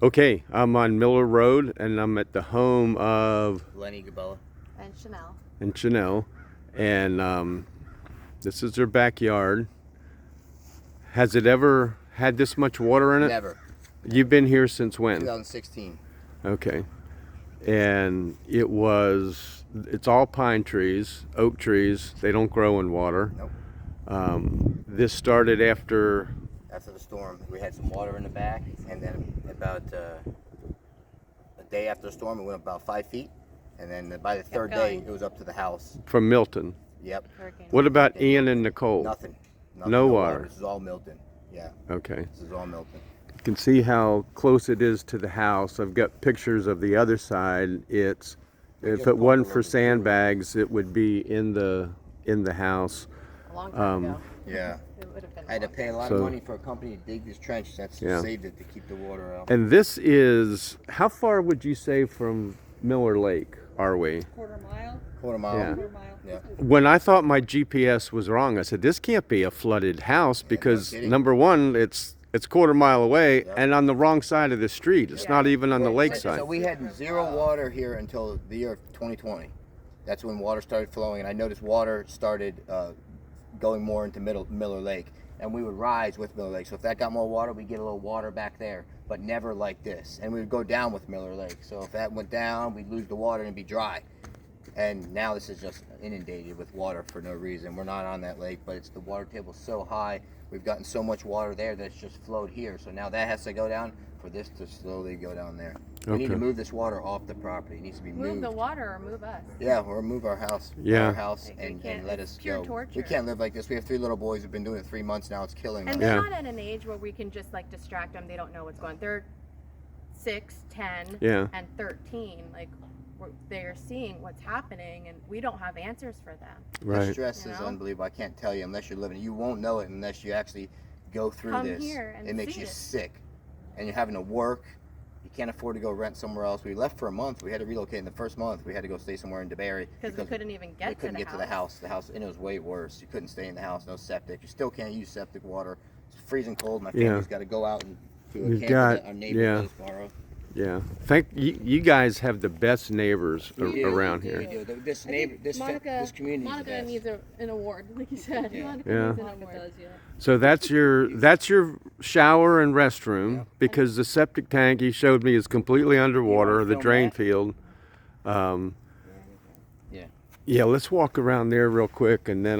Okay, I'm on Miller Road, and I'm at the home of Gabella. and Chanel, and this is their backyard. Has it ever had this much water in it? Never. You've been here since when? 2016. Okay, and it's all pine trees, oak trees. They don't grow in water. Nope. This started after the storm. We had some water in the back, and then about a day after the storm, it went about 5 feet, and then by the third day, it was up to the house. from Milton. Yep. What about Ian and Nicole? Nothing. No water. This is all Milton. Yeah. Okay. This is all Milton. You can see how close it is to the house. I've got pictures of the other side. If it wasn't for sandbags, it would be in the house. A long time ago. Yeah. It would have been I had to pay a lot of money for a company to dig this trench. That's saved it to keep the water out. And this is, how far would you say from Miller Lake are we? Quarter mile. Quarter mile. Yeah. Quarter mile. Yeah. When I thought my GPS was wrong, I said, this can't be a flooded house because number one, it's quarter mile away and on the wrong side of the street. It's not even on the lake side. So we had zero water here until the year 2020. That's when water started flowing, and I noticed water started going more into Miller Lake, and we would rise with Miller Lake. So if that got more water, we'd get a little water back there, but never like this. And we would go down with Miller Lake. So if that went down, we'd lose the water and it'd be dry. And now this is just inundated with water for no reason. We're not on that lake, but the water table's so high. We've gotten so much water there that it's just flowed here. So now that has to go down for this to slowly go down there. We need to move this water off the property. It needs to be moved. Move the water or move us. Yeah, or move our house. Yeah. Our house and let us pure go. torture. We can't live like this. We have 3 little boys who've been doing it 3 months now. It's killing And us. they're not at an age where we can just like distract them. They don't know what's going on. They're 6, 10, and 13. Like they're seeing what's happening, and we don't have answers for them. Right. The stress is unbelievable. I can't tell you unless you're living it. You won't know it unless you actually go through Come this. here and it makes see you it. sick, and you're having to work. You can't afford to go rent somewhere else. We left for a month. We had to relocate in the first month. We had to go stay somewhere in DeBarry Because we couldn't even get to the house. The house, and it was way worse. You couldn't stay in the house. No septic. You still can't use septic water. It's freezing cold. My family's got to go out and to a camp that our neighbor lives tomorrow. Yeah. You guys have the best neighbors around here. We do. This community. Monica needs an award, like you said. Yeah. Monica needs an award. So that's your shower and restroom because the septic tank he showed me is completely underwater. The drain field. Yeah. Let's walk around there real quick, and then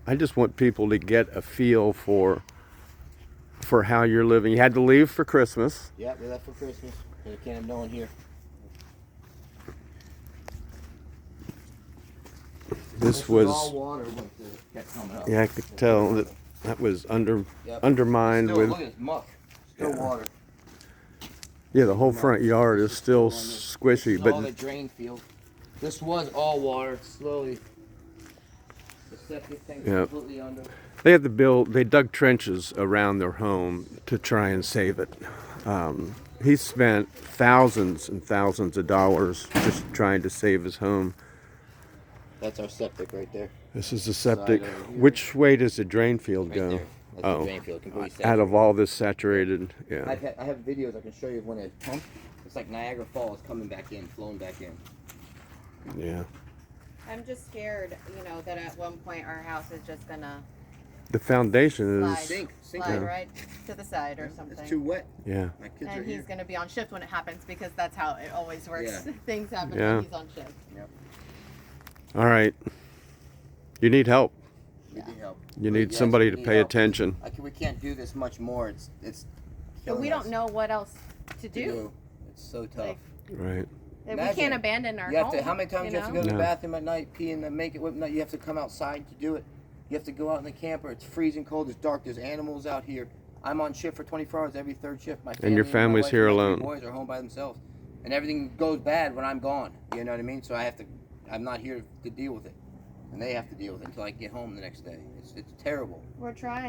I just want people to get a feel for how you're living. You had to leave for Christmas. Yeah, we left for Christmas. You can't have no one here. This was all water kept coming up. Yeah, I could tell that was undermined Still, with. Look at this muck. Still water. Yeah, the whole front yard is still squishy, This is but all the drain field. This was all water. Slowly, the septic tank's completely under. they dug trenches around their home to try and save it. He spent thousands and thousands of dollars just trying to save his home. That's our septic right there. This is the septic. Which way does the drain field go? There. That's the drain field, completely saturated. Out of all this saturated, yeah. I have videos I can show you when it's pumped. It's like Niagara Falls coming back in, flowing back in. Yeah. I'm just scared, that at one point our house is just gonna The foundation is slide right to the side or something. It's too wet. Yeah. My kids And are he's here. gonna be on shift when it happens because that's how it always works. Yeah. Things happen when he's on shift. Yep. All right. You need help. We need help. You need somebody to pay attention. We can't do this much more. It's But killing we us don't know what else to do. It's so tough. Like, Right. we can't abandon our home. How many times you have to go to the bathroom at night, pee and make it? You have to come outside to do it. You have to go out in the camper. It's freezing cold. It's dark. There's animals out here. I'm on shift for 24 hours every third shift. My family And your my family's wife here and my alone. 3 boys are home by themselves, and everything goes bad when I'm gone. You know what I mean? So I'm not here to deal with it, and they have to deal with it until I get home the next day. It's terrible. We're trying.